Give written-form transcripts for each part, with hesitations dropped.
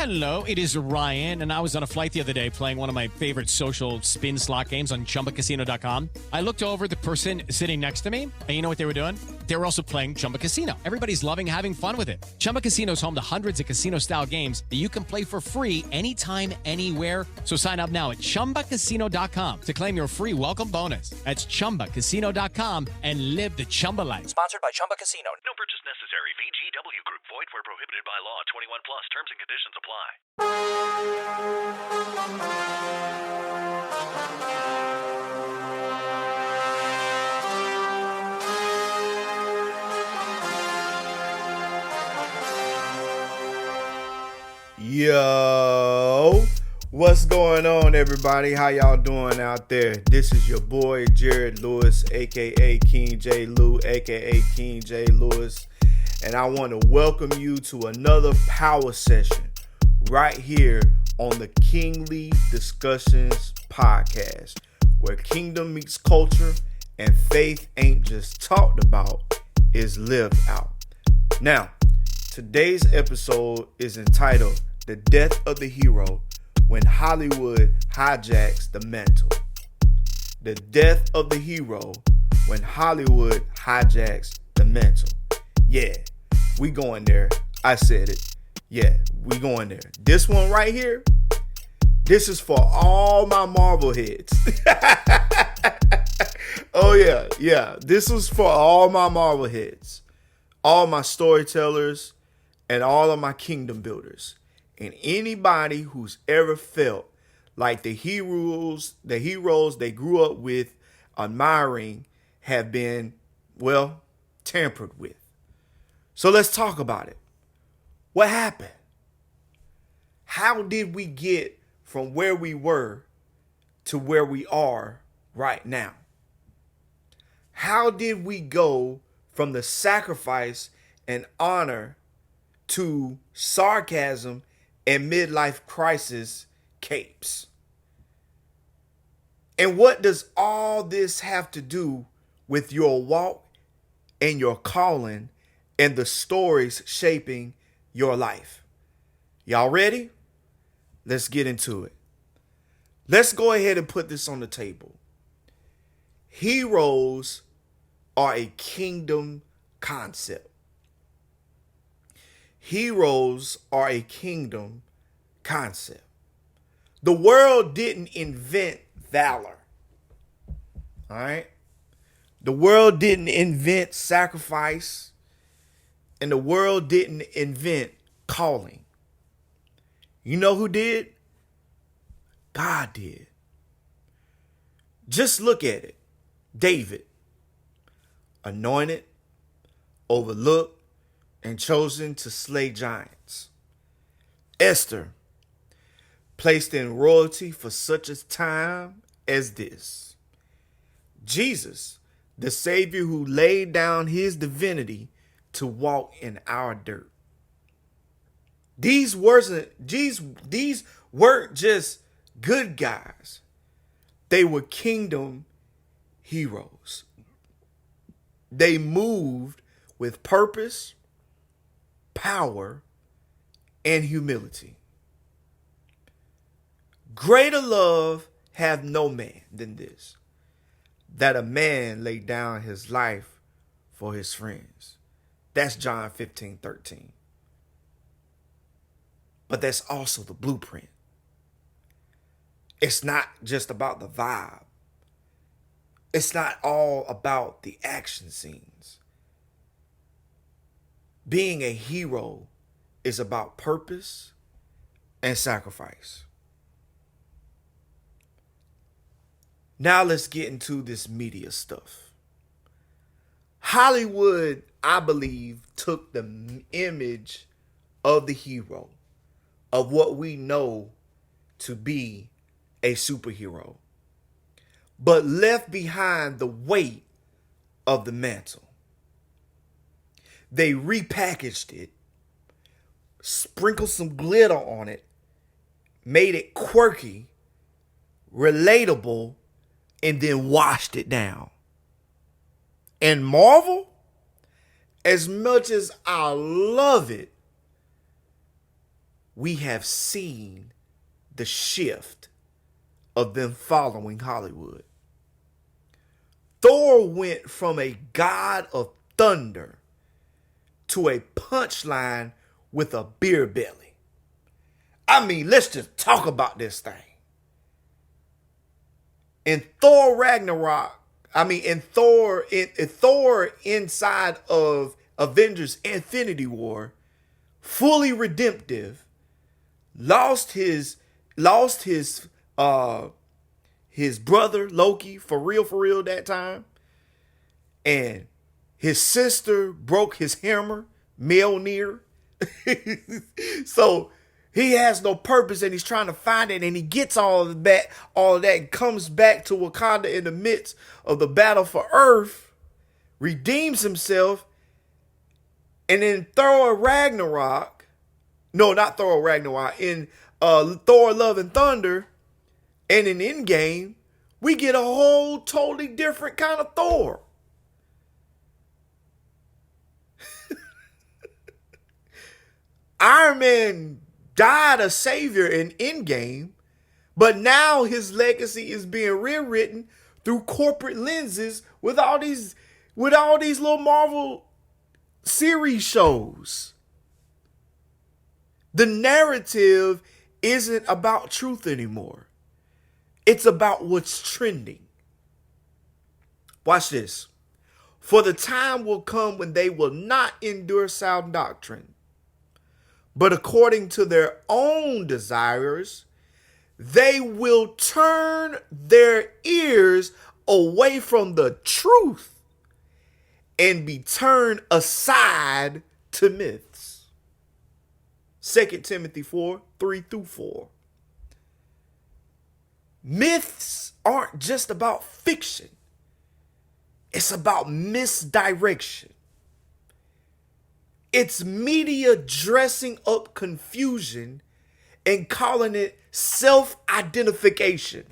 Hello, it is Ryan, and I was on a flight the other day playing one of my favorite social spin slot games on ChumbaCasino.com. I looked over at the person sitting next to me, and you know what they were doing? They were also playing Chumba Casino. Everybody's loving having fun with it. Chumba Casino is home to hundreds of casino-style games that you can play for free anytime, anywhere. So sign up now at ChumbaCasino.com to claim your free welcome bonus. That's ChumbaCasino.com and live the Chumba life. Sponsored by Chumba Casino. No purchase necessary. VGW Group. Void where prohibited by law. 21 plus. Terms and conditions apply. Yo, what's going on, everybody? How y'all doing out there? This is your boy J Lewis, aka King J Lew, aka King J Lewis, and I want to welcome you to another power session right here on the Kingly Discussions podcast, where kingdom meets culture and faith ain't just talked about, it's lived out. Now, today's episode is entitled The Death of the Hero When Hollywood Hijacks the Mantle. The Death of the Hero When Hollywood Hijacks the Mantle. Yeah, we going there. I said it. Yeah, we going there. This one right here, this is for all my Marvel heads. Oh yeah. This is for all my Marvel heads, all my storytellers, and all of my kingdom builders. And anybody who's ever felt like the heroes they grew up with, admiring, have been, well, tampered with. So let's talk about it. What happened? How did we get from where we were to where we are right now? How did we go from the sacrifice and honor to sarcasm and midlife crisis capes? And what does all this have to do with your walk and your calling and the stories shaping your life? Y'all ready? Let's get into it. Let's go ahead and put this on the table. Heroes are a kingdom concept. Heroes are a kingdom concept. The world didn't invent valor. All right? The world didn't invent sacrifice. And the world didn't invent calling. You know who did? God did. Just look at it. David, anointed, overlooked, and chosen to slay giants. Esther, placed in royalty for such a time as this. Jesus, the Savior who laid down his divinity to walk in our dirt. These weren't just good guys. They were kingdom heroes. They moved with purpose, power, and humility. Greater love hath no man than this, that a man lay down his life for his friends. That's John 15:13. But that's also the blueprint. It's not just about the vibe. It's not all about the action scenes. Being a hero is about purpose and sacrifice. Now let's get into this media stuff. Hollywood, I believe, took the image of the hero, of what we know to be a superhero, but left behind the weight of the mantle. They repackaged it, sprinkled some glitter on it, made it quirky, relatable, and then washed it down. And Marvel, as much as I love it, we have seen the shift of them following Hollywood. Thor went from a god of thunder to a punchline with a beer belly. I mean, let's just talk about this thing. In Thor Ragnarok, in Thor inside of Avengers Infinity War, fully redemptive, lost his brother Loki for real that time, and his sister broke his hammer, Mjolnir. So he has no purpose and he's trying to find it, and he gets all of that and comes back to Wakanda in the midst of the battle for Earth, redeems himself, and in Thor Ragnarok, no, not Thor Ragnarok, in Thor Love and Thunder, and in Endgame, we get a whole totally different kind of Thor. Iron Man died a savior in Endgame, but now his legacy is being rewritten through corporate lenses with all these little Marvel series shows. The narrative isn't about truth anymore. It's about what's trending. Watch this. For the time will come when they will not endure sound doctrine, but according to their own desires, they will turn their ears away from the truth and be turned aside to myths. 2 Timothy 4:3-4. Myths aren't just about fiction. It's about misdirection. It's media dressing up confusion and calling it self-identification.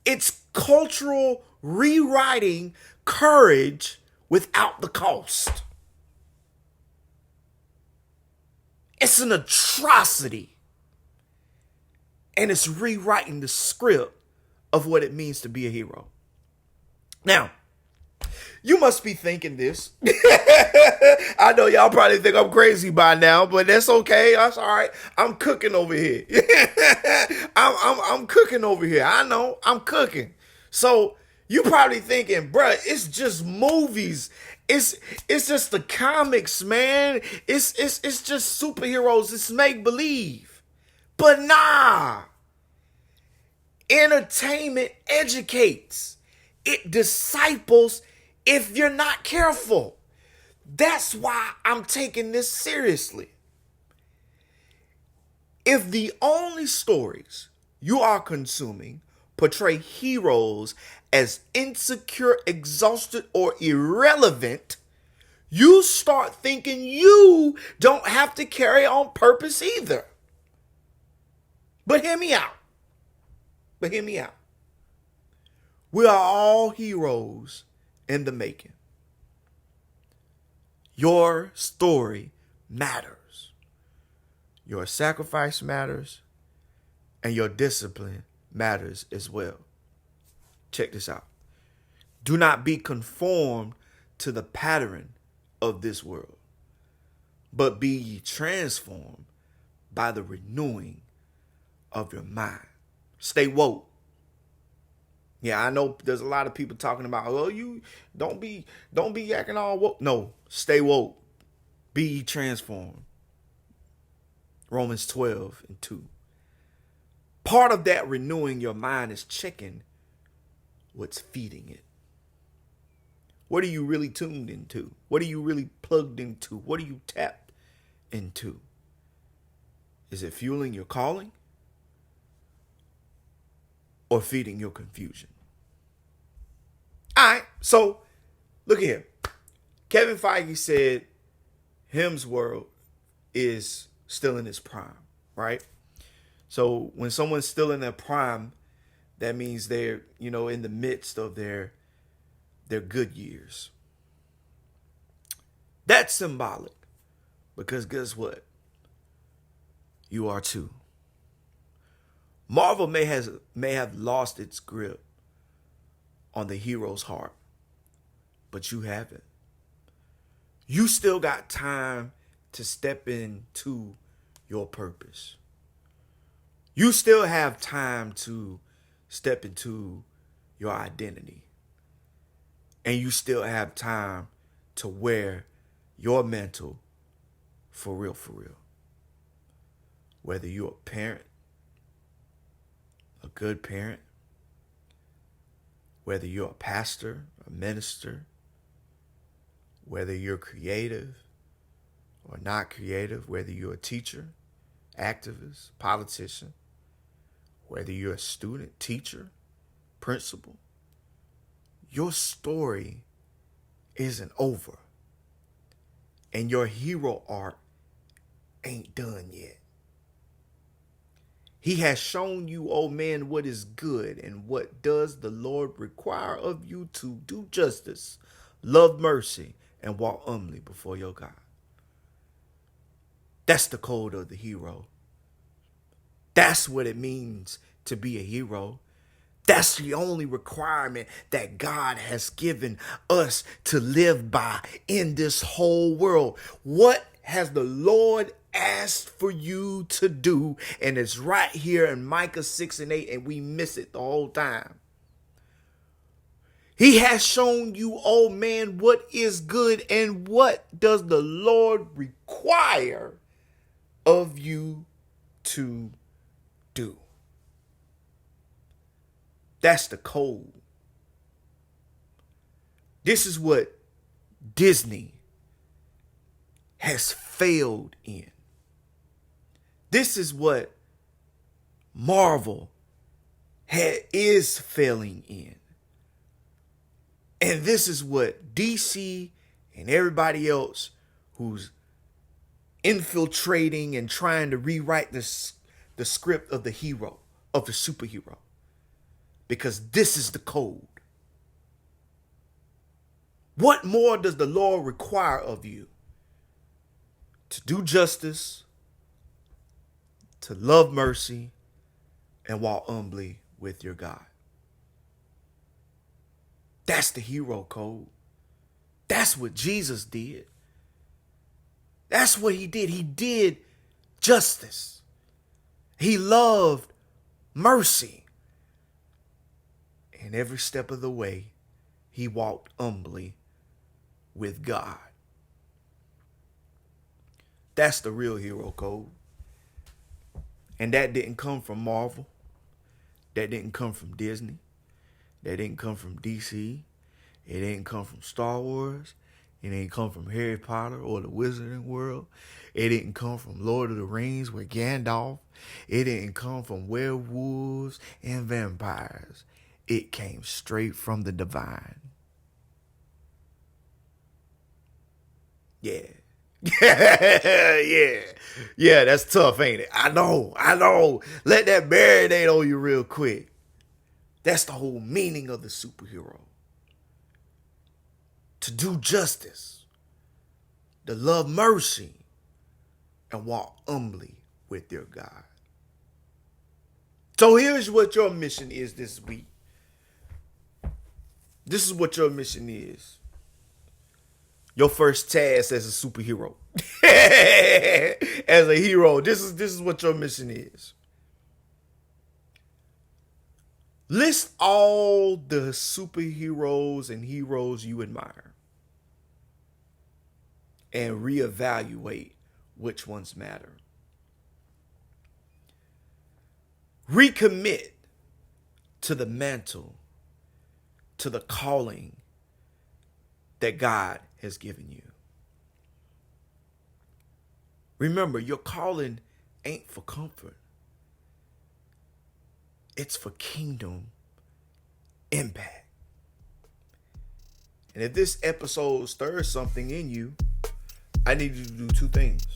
It's cultural rewriting courage without the cost. It's an atrocity. And it's rewriting the script of what it means to be a hero. Now, you must be thinking this. I know y'all probably think I'm crazy by now, but that's okay. That's all right. I'm cooking over here. I'm cooking over here. I know I'm cooking. So you probably thinking, bruh, it's just movies. It's just the comics, man. It's just superheroes. It's make believe. But nah. Entertainment educates. It disciples if you're not careful. That's why I'm taking this seriously. If the only stories you are consuming portray heroes as insecure, exhausted, or irrelevant, you start thinking you don't have to carry on purpose either. But hear me out. We are all heroes in the making. Your story matters. Your sacrifice matters. And your discipline matters as well. Check this out. Do not be conformed to the pattern of this world, but be ye transformed by the renewing of your mind. Stay woke. Yeah, I know there's a lot of people talking about, oh, you don't be acting all woke. No, stay woke. Be ye transformed. Romans 12:2. Part of that renewing your mind is checking what's feeding it. What are you really tuned into? What are you really plugged into? What are you tapped into? Is it fueling your calling or feeding your confusion? All right, so look here. Kevin Feige said Hemsworth is still in his prime, right? So when someone's still in their prime, that means they're, in the midst of their good years. That's symbolic because guess what? You are too. Marvel may have lost its grip on the hero's heart, but you haven't. You still got time to step into your purpose. You still have time to step into your identity. And you still have time to wear your mantle for real, for real. Whether you're a parent, a good parent, whether you're a pastor, a minister, whether you're creative or not creative, whether you're a teacher, activist, politician, whether you're a student, teacher, principal, your story isn't over. And your hero arc ain't done yet. He has shown you, oh man, what is good and what does the Lord require of you to do justice, love mercy, and walk humbly before your God. That's the code of the hero. That's what it means to be a hero. That's the only requirement that God has given us to live by in this whole world. What has the Lord asked for you to do? And it's right here in Micah 6:8, and we miss it the whole time. He has shown you, oh man, what is good and what does the Lord require of you to do. That's the code. This is what Disney has failed in. This is what Marvel is failing in. And this is what DC and everybody else who's infiltrating and trying to rewrite the script of the hero, of the superhero. Because this is the code. What more does the Lord require of you? To do justice, to love mercy, and walk humbly with your God. That's the hero code. That's what Jesus did. That's what he did. He did justice. He loved mercy. And every step of the way, he walked humbly with God. That's the real hero code. And that didn't come from Marvel. That didn't come from Disney. That didn't come from DC. It didn't come from Star Wars. It didn't come from Harry Potter or the Wizarding World. It didn't come from Lord of the Rings with Gandalf. It didn't come from werewolves and vampires. It came straight from the divine. Yeah. Yeah, that's tough, ain't it? I know. Let that marinate on you real quick. That's the whole meaning of the superhero. To do justice, to love mercy, and walk humbly with your God. So here's what your mission is this week. This is what your mission is. Your first task as a superhero. As a hero. This is what your mission is. List all the superheroes and heroes you admire. And reevaluate which ones matter. Recommit to the mantle, to the calling that God has given you. Remember, your calling ain't for comfort. It's for kingdom impact. And if this episode stirs something in you, I need you to do two things.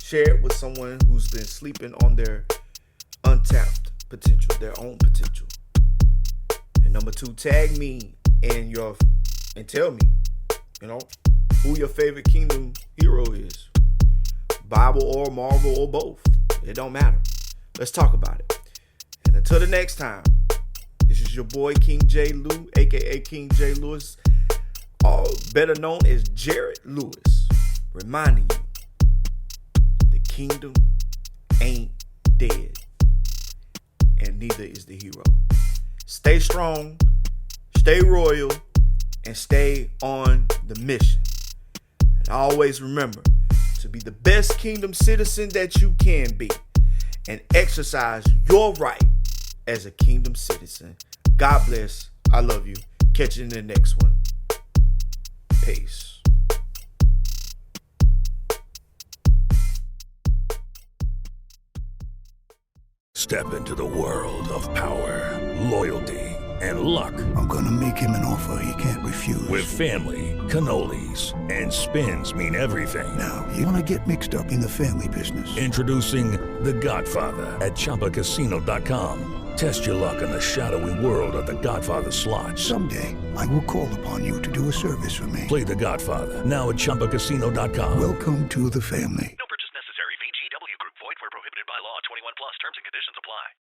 Share it with someone who's been sleeping on their untapped potential, their own potential. And number two, tag me and tell me, who your favorite kingdom hero is. Bible or Marvel or both. It don't matter. Let's talk about it. And until the next time, this is your boy King J Lew, aka King J Lewis, better known as Jared Lewis, reminding you the kingdom ain't dead, and neither is the hero. Stay strong, stay royal, and stay on the mission. And always remember to be the best kingdom citizen that you can be and exercise your right as a kingdom citizen. God bless. I love you. Catch you in the next one. Peace. Step into the world of power, loyalty, and luck. I'm gonna make him an offer he can't refuse. With family, cannolis, and spins mean everything. Now, you wanna get mixed up in the family business. Introducing The Godfather at ChumbaCasino.com. Test your luck in the shadowy world of The Godfather slot. Someday, I will call upon you to do a service for me. Play The Godfather now at ChumbaCasino.com. Welcome to the family.